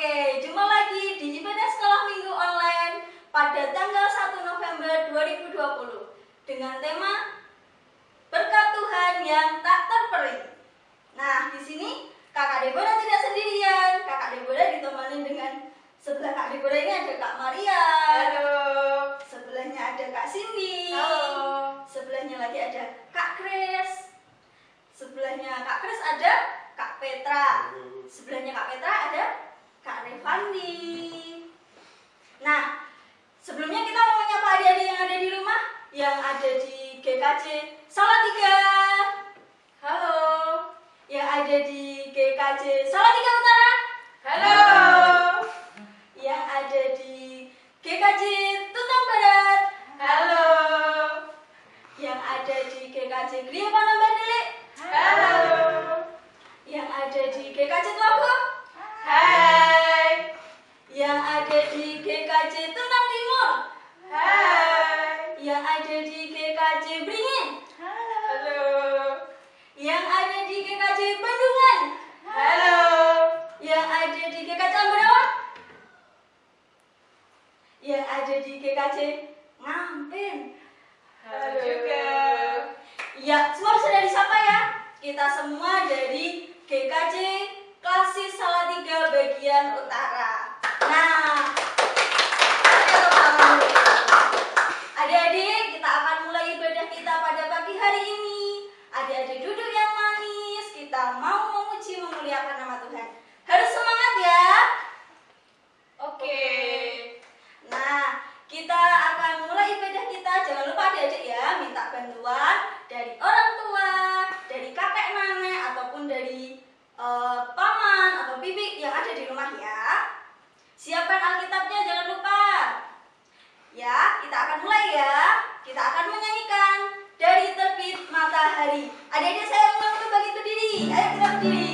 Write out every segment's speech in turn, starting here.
Oke, jumpa lagi di ibadah sekolah minggu online pada tanggal 1 November 2020 dengan tema Berkat Tuhan yang tak terperi. Nah, di sini Kakak Deborah tidak sendirian. Kakak Deborah ditemani dengan sebelah Kak Deborah ini ada Kak Maria. Halo. Sebelahnya ada Kak Cindy. Halo. Sebelahnya lagi ada Kak Kris. Sebelahnya Kak Kris ada Kak Petra. Sebelahnya Kak Petra ada Kak Revandi. Nah, sebelumnya kita mau menyapa adik-adik yang ada di rumah, yang ada di GKJ Salatiga. Halo. Yang ada di GKJ Salatiga Utara. Halo. Yang ada di GKJ Tutang Barat. Halo. Yang ada di GKJ Gria Panambandelik. Halo. Yang ada di GKJ Telaga. Hai. Yang ada di GKJ Tuntang Timur. Hai. Yang ada di GKJ Beringin. Halo. Yang ada di GKJ Bandungan. Halo. Yang ada di GKJ Ambarawa. Yang ada di GKJ Ngampin. Halo juga. Ya, semua sudah disapa ya. Kita semua dari GKJ Klasis Salatiga bagian utara. Nah, adik-adik, kita akan mulai ibadah kita pada pagi hari ini. Adik-adik duduk yang manis, kita mau memuji memuliakan nama Tuhan. Harus semangat ya. Oke. Nah, kita akan mulai ibadah kita. Jangan lupa adik-adik ya, minta bantuan dari orang tua, dari kakek nenek, ataupun dari paman atau bibi yang ada di rumah ya. Siapkan Alkitabnya, jangan lupa. Ya, kita akan mulai ya. Kita akan menyanyikan Dari Terbit Matahari. Adik-adik saya undang untuk bagi berdiri. Ayo kita berdiri.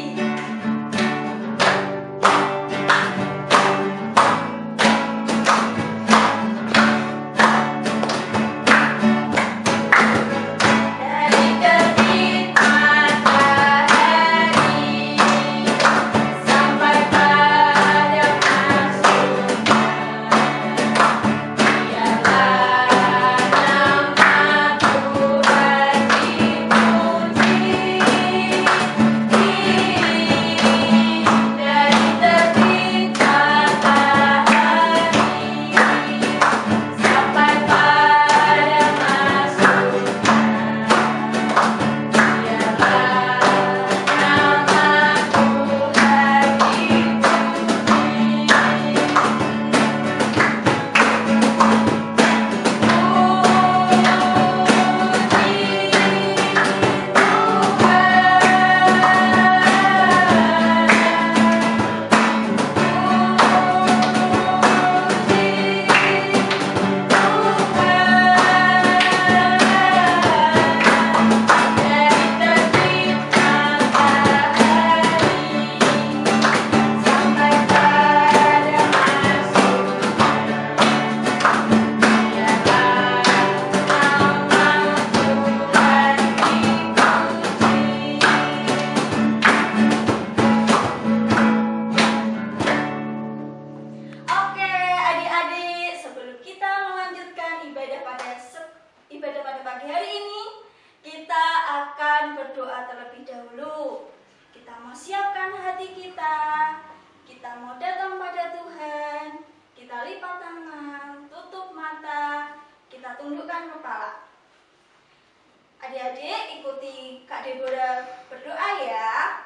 Ibadah pada pagi hari ini, kita akan berdoa terlebih dahulu. Kita mau siapkan hati kita. Kita mau datang pada Tuhan. Kita lipat tangan, tutup mata, kita tundukkan kepala. Adik-adik ikuti Kak Deborah berdoa ya.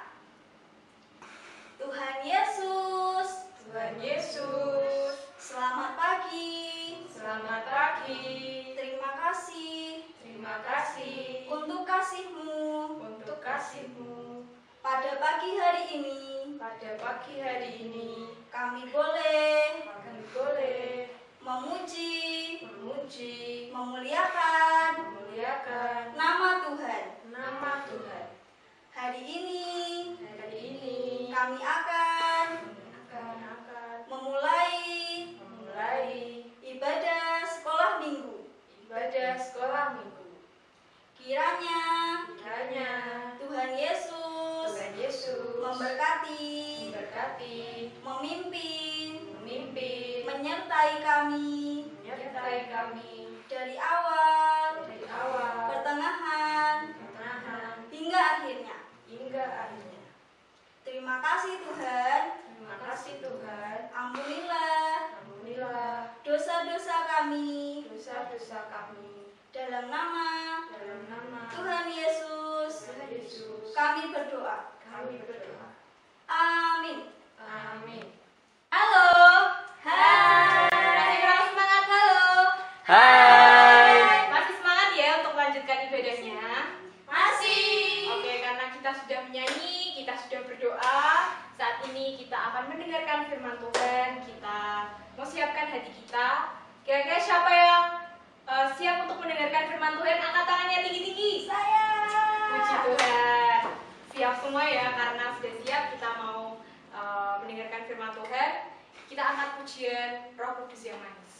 Tuhan Yesus. Tuhan Yesus. Selamat pagi. Selamat pagi. Terima kasih. Terima kasih Untuk kasih-Mu. untuk kasih-Mu. Pada pagi hari ini, Pada pagi hari ini kami boleh memuji, memuliakan memuliakan nama Tuhan. nama Tuhan. Hari ini Hari ini kami akan akan memulai ibadah sekolah minggu. Kiranya Kiranya Tuhan Yesus Tuhan Yesus memberkati memberkati memimpin, menyertai kami kami dari awal, awal, pertengahan, hingga akhirnya. Terima kasih Tuhan. Terima kasih Tuhan. Ampunilah dosa-dosa kami Dosa-dosa kami. dalam nama Dalam nama Tuhan Yesus. Yesus, Kami berdoa. kami berdoa. Amin. Amin. Halo. Hai. Masih kurang semangat, halo. Hai. Masih semangat ya untuk melanjutkan ibadahnya? Masih. Oke, karena kita sudah menyanyi, kita sudah berdoa. Saat ini kita akan mendengarkan firman Tuhan. Kita mau siapkan hati kita. Kira-kira siapa yang siap untuk mendengarkan firman Tuhan? Angkat tangannya tinggi-tinggi. Saya. Puji Tuhan. Siap semua ya, karena sudah siap kita mau mendengarkan firman Tuhan. Kita angkat pujian Roh Kudus yang manis.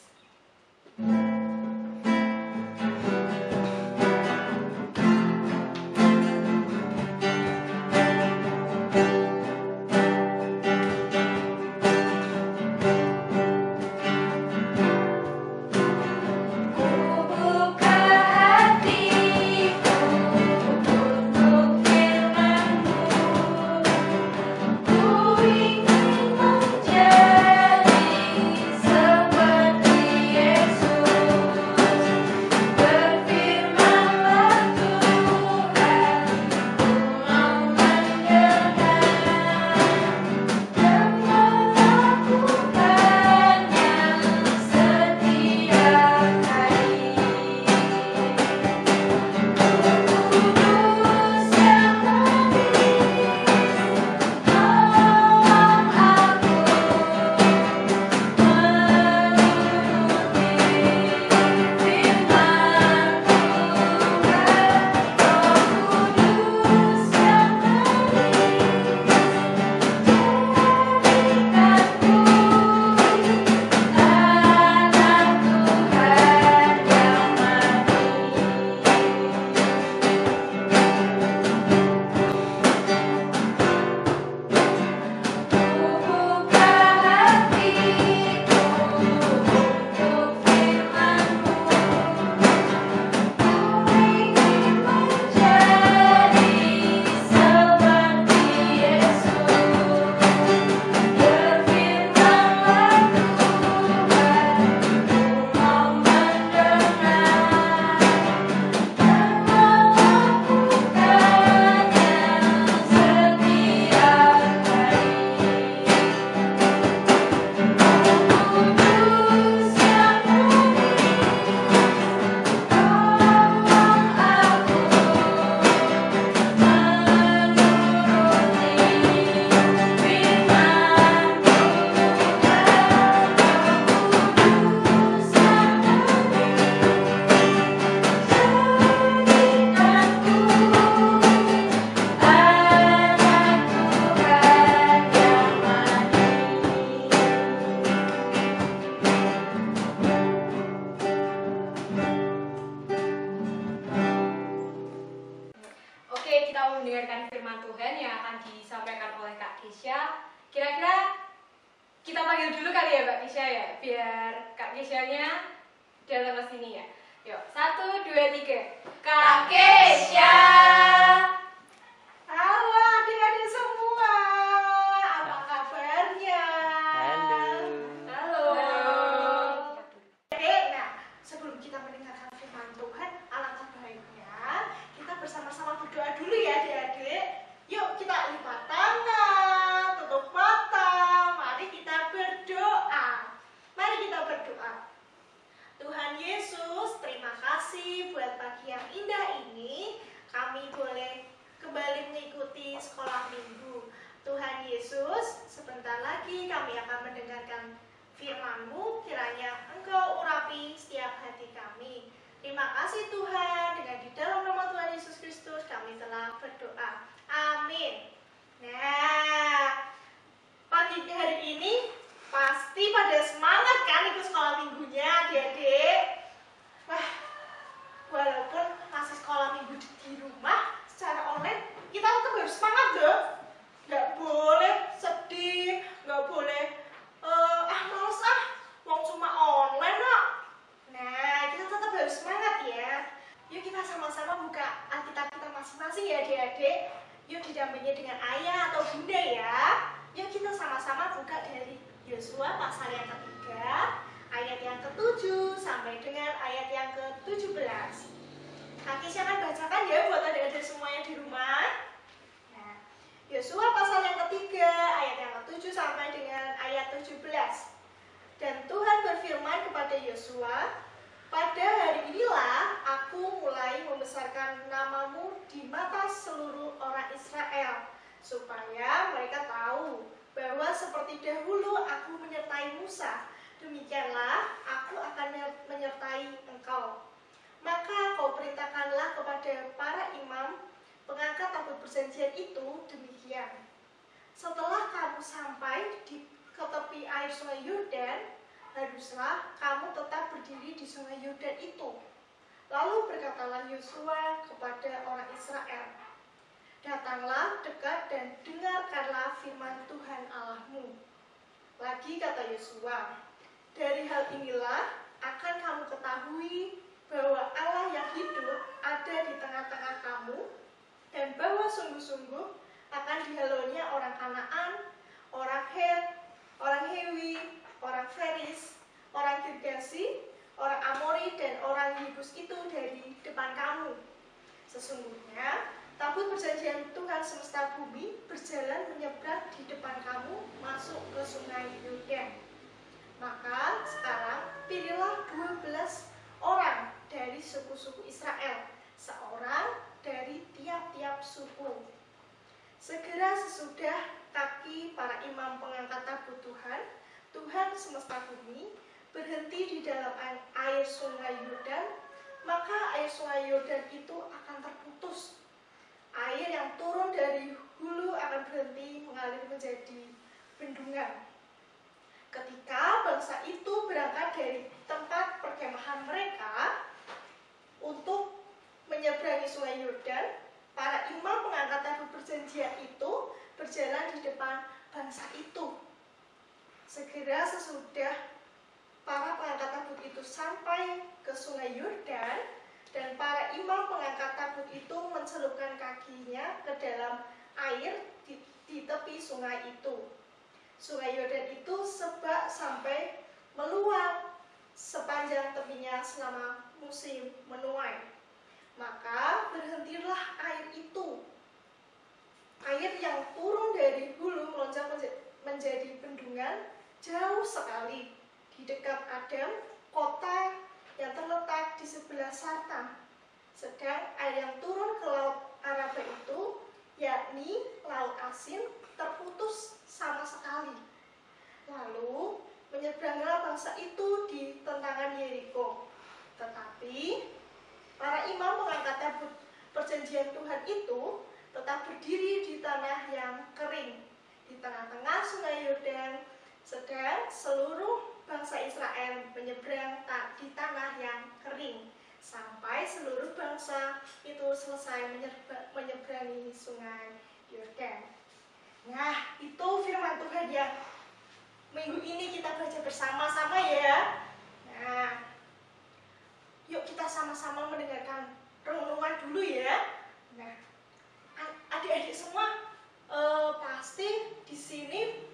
Oke, kita mau mendengarkan firman Tuhan yang akan disampaikan oleh Kak Kisha. Kira-kira kita panggil dulu kali ya Mbak Kisha ya, biar Kak Kisha-nya datang ke sini ya. Yuk, 1, 2, 3. Kak Kisha. Halo adik-adik semua, apa kabarnya? Halo. Halo. Adik, nah sebelum kita mendengarkan firman Tuhan, alangkah baiknya kita bersama-sama berdoa dulu ya adik-adik. Yuk kita lipat tangan, tutup mata, mari kita berdoa. Mari kita berdoa. Tuhan Yesus, terima kasih buat pagi yang indah ini. Kami boleh kembali mengikuti sekolah minggu. Tuhan Yesus, sebentar lagi kami akan mendengarkan firman-Mu, kiranya Engkau urapi setiap hati kami. Terima kasih Tuhan, dengan di dalam nama Tuhan Yesus Kristus kami telah berdoa. Amin. Nah, pagi hari ini pasti pada semangat kan ikut sekolah minggunya adik-adik. Wah, walaupun masih sekolah minggu di rumah secara online, kita tetap harus semangat loh. Nggak boleh sedih, nggak boleh Yosua pasal yang ketiga, ayat yang ke-7 sampai dengan ayat yang ke-17. Kak Kisya akan bacakan ya buat adik-adik semuanya di rumah. Nah, Yosua pasal yang ketiga, ayat yang ke-7 sampai dengan ayat 17. Dan Tuhan berfirman kepada Yosua, pada hari inilah aku mulai membesarkan namamu di mata seluruh orang Israel, supaya mereka tahu bahwa seperti dahulu aku menyertai Musa, demikianlah aku akan menyertai engkau. Maka kau perintahkanlah kepada para imam pengangkat tabut perjanjian itu demikian. Setelah kamu sampai ke tepi air sungai Yordan, haruslah kamu tetap berdiri di sungai Yordan itu. Lalu berkatalah Yosua kepada orang Israel, datanglah dekat dan dengarkanlah firman Tuhan Allahmu. Lagi kata Yosua, dari hal inilah akan kamu ketahui bahwa Allah yang hidup ada di tengah-tengah kamu, dan bahwa sungguh-sungguh akan dihalaunya orang Kanaan, orang Het, orang Hewi, orang Feris, orang Girgasi, orang Amori, dan orang Yebus itu dari depan kamu. Sesungguhnya tabut perjanjian Tuhan semesta bumi berjalan menyeberang di depan kamu masuk ke sungai Yordan. Maka sekarang pilihlah 12 orang dari suku-suku Israel, seorang dari tiap-tiap suku. Segera sesudah kaki para imam pengangkat tabut Tuhan, Tuhan semesta bumi, berhenti di dalam air sungai Yordan, maka air sungai Yordan itu akan terputus. Air yang turun dari hulu akan berhenti mengalir menjadi bendungan. Ketika bangsa itu berangkat dari tempat perkemahan mereka untuk menyeberangi sungai Yordan, para imam pengangkat tabut perjanjian itu berjalan di depan bangsa itu. Segera sesudah para pengangkat tabut itu sampai ke sungai Yordan, dan para imam pengangkat tabut itu mencelupkan kakinya ke dalam air di tepi sungai itu. Sungai Yordan itu sebak sampai meluap sepanjang tepinya selama musim menuai. Maka berhentilah air itu. Air yang turun dari hulu melonjak menjadi bendungan jauh sekali di dekat Adam, kota yang terletak di sebelah Sartan. Sedang air yang turun ke laut Araba itu, yakni laut asin, terputus sama sekali. Lalu menyeberanglah bangsa itu di tentangan Yeriko. Tetapi para imam pengangkat tabut perjanjian Tuhan itu tetap berdiri di tanah yang kering, di tengah-tengah sungai Yordan, sedang seluruh bangsa Israel menyeberang di tanah yang kering, sampai seluruh bangsa itu selesai menyeberangi sungai Yordan. Nah, itu firman Tuhan yang minggu ini kita baca bersama-sama ya. Nah, yuk kita sama-sama mendengarkan renungan dulu ya. Nah, adik-adik semua pasti di sini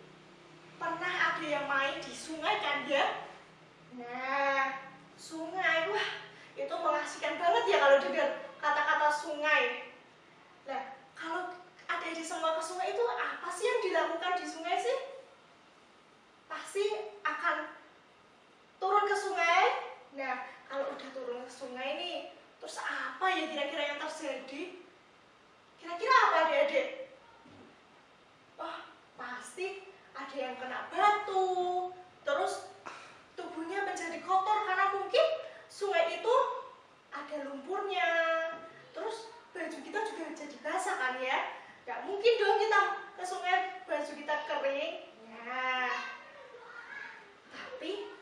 pernah ada yang main di sungai kan ya? Nah, sungai, wah itu mengasihkan banget ya kalau dengar kata-kata sungai. Nah, kalau adik-adik semua ke sungai itu apa sih yang dilakukan di sungai sih? Pasti akan turun ke sungai. Nah, kalau udah turun ke sungai nih, terus apa ya kira-kira yang terjadi? Kira-kira apa adik-adik? Oh, pasti ada yang kena batu, terus tubuhnya menjadi kotor karena mungkin sungai itu ada lumpurnya. Terus baju kita juga jadi basah kan ya? Gak mungkin dong kita ke sungai baju kita kering. Nah, tapi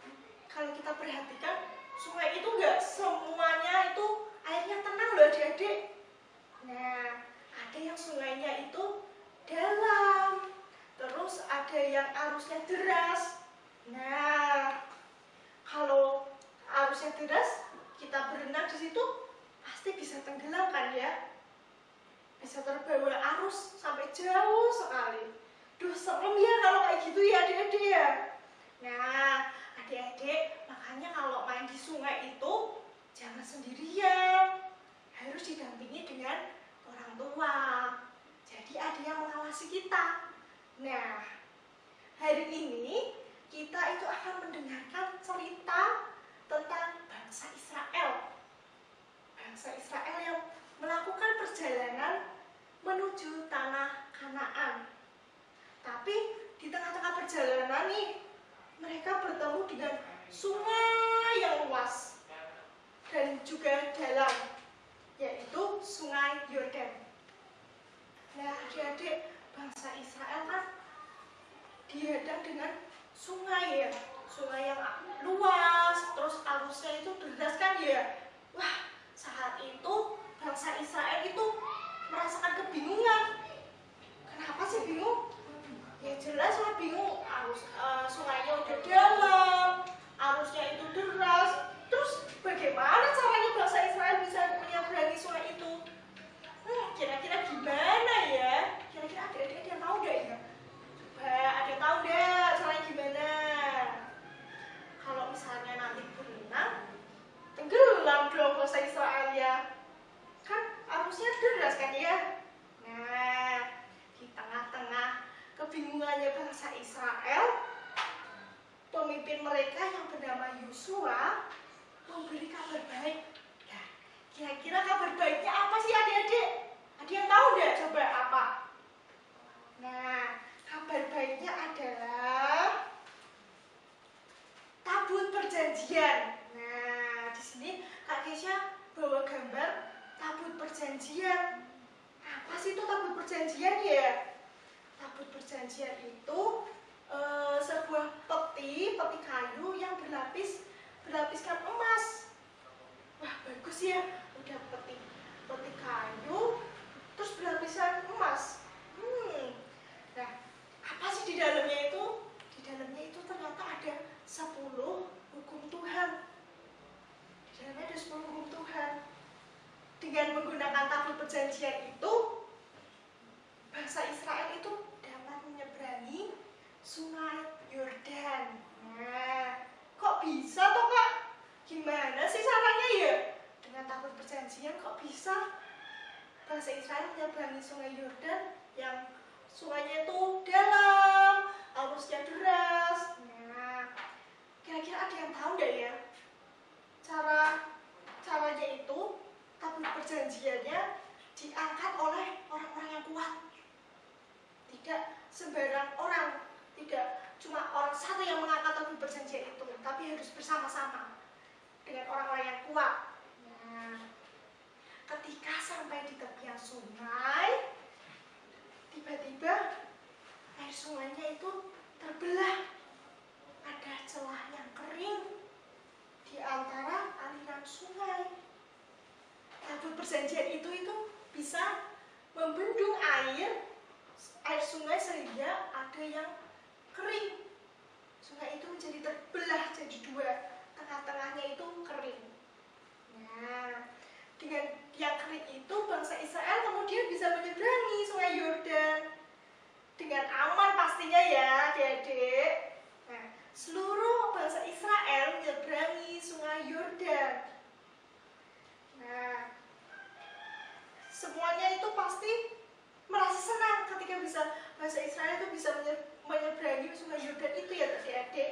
kalau kita perhatikan sungai itu gak semuanya itu airnya tenang loh adik-adik. Nah, ada yang sungainya itu dalam, terus ada yang arusnya deras. Nah, kalau arusnya deras, kita berenang di situ pasti bisa tenggelam kan ya? Bisa terbawa arus sampai jauh sekali. Duh, serem ya kalau kayak gitu ya adik-adik ya. jangan sendirian, harus didampingi dengan orang tua. Jadi ada yang mengawasi kita. Nah, hari ini kita itu akan mendengarkan cerita tentang bangsa Israel. Bangsa Israel yang melakukan perjalanan menuju tanah Kanaan. Tapi di tengah-tengah perjalanan nih, mereka bertemu dengan sungai yang luas dan juga dalam, yaitu sungai Yordan. Nah, adik-adik, bangsa Israel kan dihadang dengan sungai ya, sungai yang luas, terus arusnya itu deras kan ya. Wah, saat itu bangsa Israel itu merasakan kebingungan. Kenapa sih bingung? Ya jelas lah bingung, sungainya udah dalam, arusnya itu deras. Terus bagaimana caranya bangsa Israel bisa menyeberangi sungai itu? Kira-kira gimana ya? Kira-kira adik-adik ada yang tahu nggak ya? Coba ada yang tahu nggak caranya gimana? Kalau misalnya nanti berenang, tenggelam dong bangsa Israel ya. Kan arusnya deras kan ya? Nah, di tengah-tengah kebingungannya bangsa Israel, pemimpin mereka yang bernama Yosua memberi kabar baik. Nah, kira-kira kabar baiknya apa sih adik-adik? Ada yang tahu nggak? Coba apa? Nah, kabar baiknya adalah tabut perjanjian. Nah, di sini Kak Kesha bawa gambar tabut perjanjian. Apa sih itu tabut perjanjian ya? Tabut perjanjian itu sebuah peti kayu yang berlapiskan emas. Wah, bagus ya, udah peti kayu terus berlapiskan emas. Nah, apa sih di dalamnya itu? Di dalamnya itu ternyata ada 10 hukum Tuhan. Di dalamnya ada 10 hukum Tuhan. Dengan menggunakan tabut perjanjian itu, bangsa Israel itu dapat menyeberangi sungai Yordan. Nah, kok bisa toh Kak? Gimana sih caranya ya? Dengan tabut perjanjian kok bisa bangsa Israel menyeberangi sungai Yordan yang sungainya itu dalam, arusnya deras. Nah, kira-kira ada yang tahu nggak ya? Caranya itu tabut perjanjiannya diangkat oleh orang-orang yang kuat. Tidak sembarang orang, tidak cuma orang satu yang mengangkat tabut perjanjian itu, tapi harus bersama-sama dengan orang-orang yang kuat. Nah, ketika sampai di tepian sungai, tiba-tiba air sungainya itu terbelah. Ada celah yang kering di antara aliran sungai. Tabut perjanjian itu bisa membendung air sungai sehingga ada yang kering. Sungai itu menjadi terbelah jadi 2, tengah-tengahnya itu kering. Nah, dengan yang kering itu bangsa Israel kemudian bisa menyeberangi sungai Yordan dengan aman pastinya ya adik-adik. Nah, seluruh bangsa Israel menyeberangi sungai Yordan. Nah, semuanya itu pasti merasa senang ketika bangsa Israel itu bisa menyeberangi sungai Yordan itu ya adik-adik.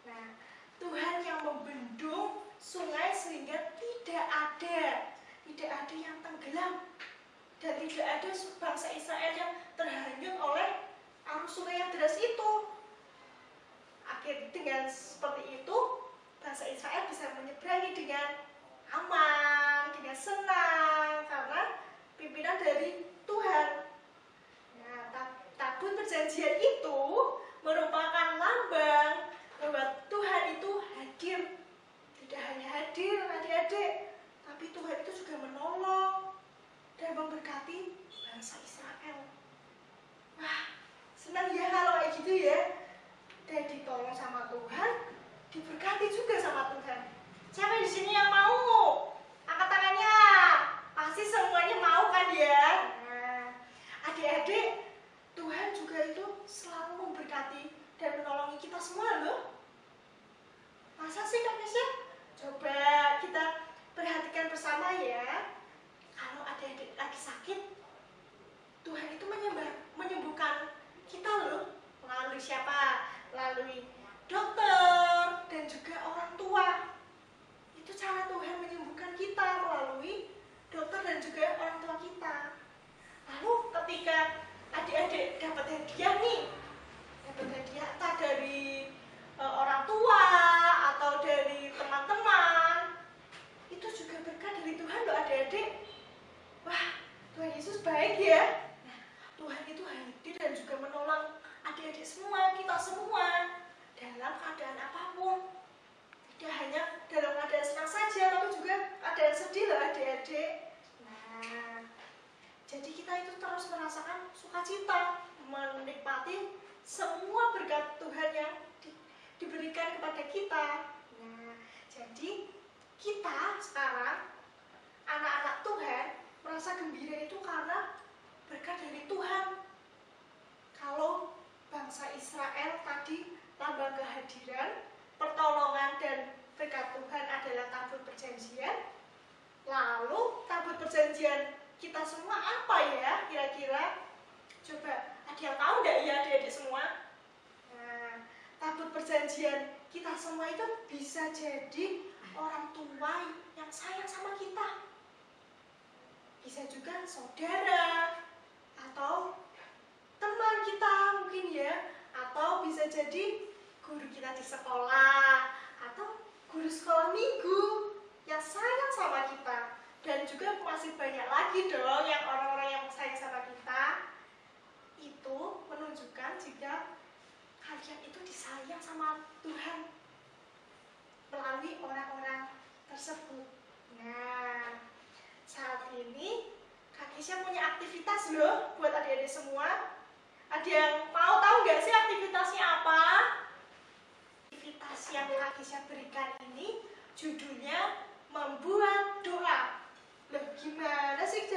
Nah, Tuhan yang membendung sungai sehingga tidak ada yang tenggelam dan tidak ada bangsa Israel yang terhanyut oleh arus sungai yang deras itu. Dengan seperti itu bangsa Israel bisa menyeberangi dengan aman, dengan senang karena pimpinan dari Tuhan. Nah, tabut perjanjian itu merupakan lambang bahwa Tuhan itu hadir. Tidak hanya hadir adik-adik, tapi Tuhan itu juga menolong dan memberkati bangsa Israel. Wah, senang ya kalau kayak gitu ya. Dan ditolong sama Tuhan, diberkati juga sama Tuhan. Siapa di sini yang mau? Angkat tangannya. Pasti semuanya mau kan ya? Nah, adik-adik, Tuhan juga itu selalu memberkati dan menolongi kita semua loh. Masa sih Kak Kesha? Coba kita perhatikan bersama ya. Kalau adik-adik lagi sakit, Tuhan itu menyembuhkan kita loh. Melalui siapa? Melalui dokter dan juga orang tua. Itu cara Tuhan menyembuhkan kita melalui dokter dan juga orang tua kita. Lalu ketika adik-adik dapat hadiah nih, dapat hadiah entah dari orang tua atau dari teman-teman, itu juga berkat dari Tuhan loh adik-adik. Wah, Tuhan Yesus baik ya. Nah, Tuhan itu hadir dan juga menolong adik-adik semua, kita semua dalam keadaan apapun. Tidak hanya dalam keadaan senang saja, tapi juga keadaan sedih loh adik-adik. Nah, jadi kita itu terus merasakan sukacita, menikmati semua berkat Tuhan yang diberikan kepada kita. Nah, jadi kita sekarang anak-anak Tuhan merasa gembira itu karena berkat dari Tuhan. Kalau bangsa Israel tadi lambang kehadiran, pertolongan dan berkat Tuhan adalah tabut perjanjian. Lalu tabut perjanjian kita semua apa ya kira-kira? Coba ada yang tahu nggak ya adik-adik semua? Nah, tabut perjanjian kita semua itu bisa jadi orang tua yang sayang sama kita. Bisa juga saudara atau teman kita mungkin ya, atau bisa jadi guru kita di sekolah atau guru sekolah minggu yang sayang sama kita. Dan juga masih banyak lagi dong yang orang-orang yang sayang sama kita. Itu menunjukkan jika kalian itu disayang sama Tuhan melalui orang-orang tersebut. Nah, saat ini Kak Kisha punya aktivitas loh buat adik-adik semua. Ada yang mau tahu nggak sih aktivitasnya apa? Aktivitas yang Kak Kisha berikan ini judulnya membuat doa. Loh, gimana sih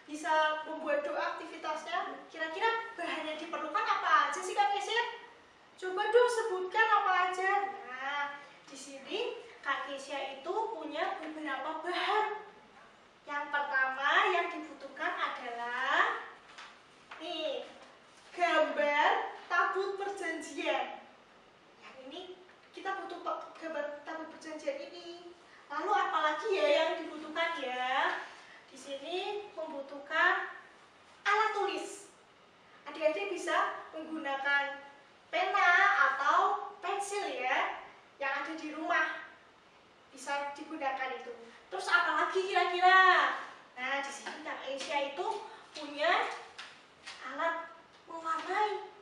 bisa membuat doa aktivitasnya? Kira-kira bahan yang diperlukan apa aja sih Kak Kisha? Coba dong sebutkan apa aja. Nah, di sini Kak Kisha itu punya beberapa bahan. Yang pertama yang dibutuhkan adalah nih, gambar tabut perjanjian. Yang ini kita butuh gambar tabut perjanjian ini. Lalu apalagi ya yang dibutuhkan ya? Di sini membutuhkan alat tulis. Adik-adik bisa menggunakan pena atau pensil ya yang ada di rumah. Bisa digunakan itu. Terus apa lagi kira-kira? Nah, di sini Kak Asia itu punya alat mewarnai.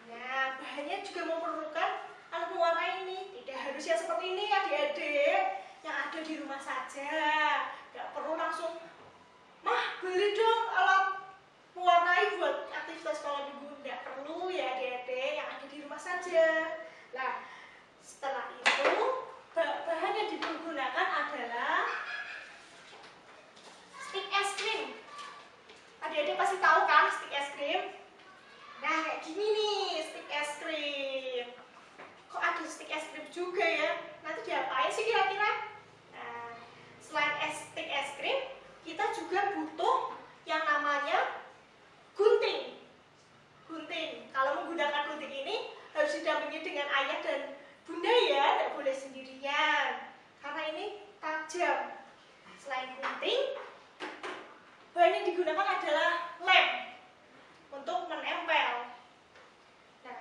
Nah, bahannya juga memerlukan alat mewarnai ini. Tidak harus yang seperti ini adik-adik, yang ada di rumah saja. Nggak perlu langsung, "Mah, beli dong alat mewarnai buat aktivitas sekolah minggu." Nggak perlu ya adik-adik, yang ada di rumah saja. Nah, setelah itu bahan yang digunakan adalah stik es krim. Adik-adik pasti tahu kan stik es krim? Nah, kayak gini nih stik es krim. Kok ada stik es krim juga ya? Nanti diapain sih kira-kira? Nah, selain stik es krim, kita juga butuh yang namanya gunting. Gunting. Kalau menggunakan gunting ini harus didampingi dengan ayah dan bunda ya, tidak boleh sendirian karena ini tajam. Selain gunting, bahan yang digunakan adalah lem untuk menempel. Nah,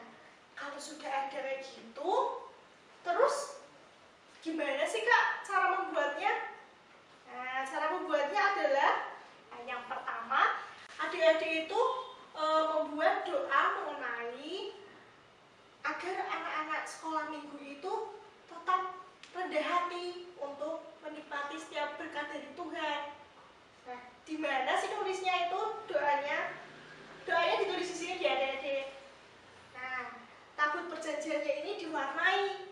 kalau sudah ada kayak gitu, terus gimana sih Kak cara membuatnya? Nah, cara membuatnya adalah yang pertama, adik-adik itu membuat doa mengenai agar anak-anak sekolah minggu itu tetap rendah hati untuk menikmati setiap berkat dari Tuhan. Nah, di mana sih tulisnya itu doanya? Doanya ditulis di sini ya adik-adik. Nah, tabut perjanjiannya ini diwarnai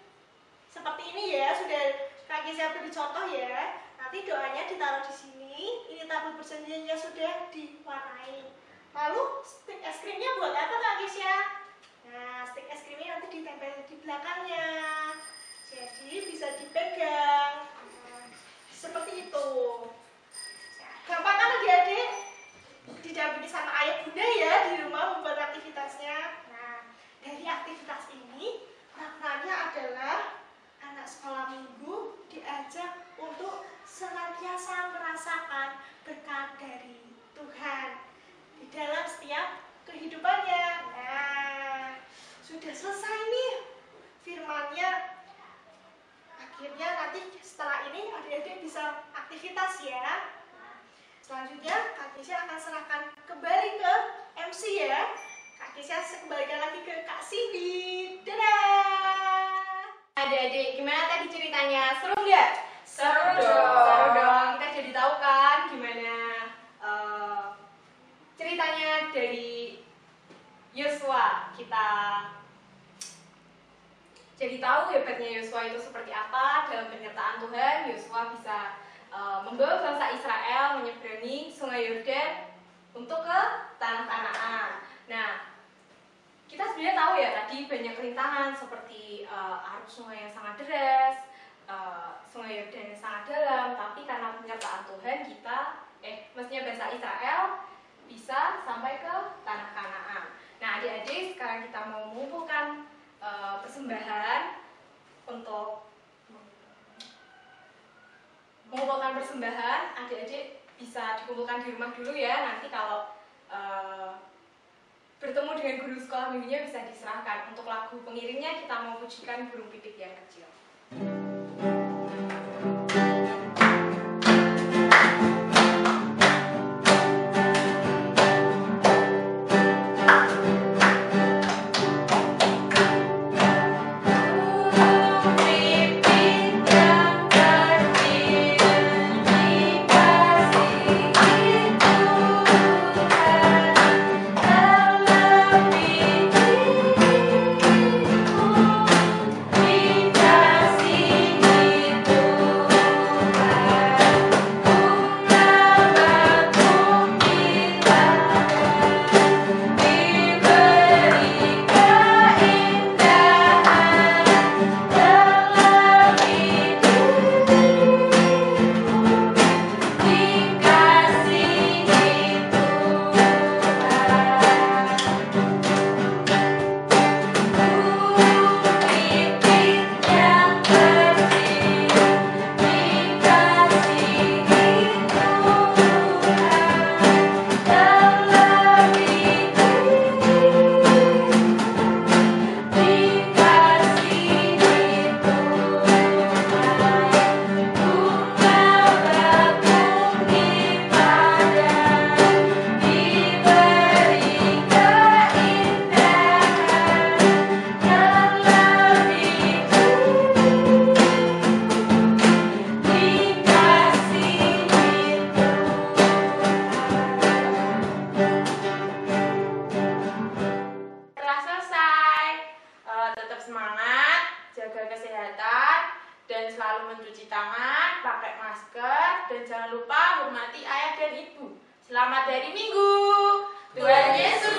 seperti ini ya, sudah Kak Kisha beri contoh ya. Nanti doanya ditaruh di sini. Ini tabut perjanjiannya sudah diwarnai. Lalu stik es krimnya buat apa Kak Kisha? Nah, stik es krimnya nanti ditempel di belakangnya, jadi bisa dipegang. Nah, gitu. Nah, gampang kan adik-adik? Didampingi sama ayah bunda ya di rumah membuat aktivitasnya. Nah, dari aktivitas ini maknanya adalah anak sekolah minggu diajak untuk senantiasa merasakan berkat dari Tuhan di dalam setiap kehidupannya. Nah, sudah selesai nih firmannya. Akhirnya nanti setelah ini adik-adik bisa aktivitas ya. Selanjutnya Kak Kisha akan serahkan kembali ke MC ya. Kak Kisha kembalikan lagi ke Kak Cindy. Dadah. Adik-adik, gimana tadi ceritanya? Seru nggak? Seru dong. Seru dong. Kita jadi tahu kan gimana ceritanya dari Yosua. Kita jadi tahu hebatnya Yosua itu seperti apa. Dalam penyertaan Tuhan, Yosua bisa membawa bangsa Israel menyeberangi Sungai Yordan untuk ke tanah Kanaan. Nah, kita sebenarnya tahu ya tadi banyak rintangan seperti arus sungai yang sangat deras, Sungai Yordan yang sangat dalam. Tapi karena penyertaan Tuhan, maksudnya bangsa Israel bisa sampai ke tanah Kanaan. Nah, adik-adik, sekarang kita mau mengumpulkan persembahan untuk mengumpulkan persembahan. Adik-adik bisa dikumpulkan di rumah dulu ya. Nanti kalau bertemu dengan guru sekolah minggunya bisa diserahkan. Untuk lagu pengiringnya kita mau pujikan burung pipit yang kecil. Dan jangan lupa hormati ayah dan ibu. Selamat hari Minggu. Tuhan Yesus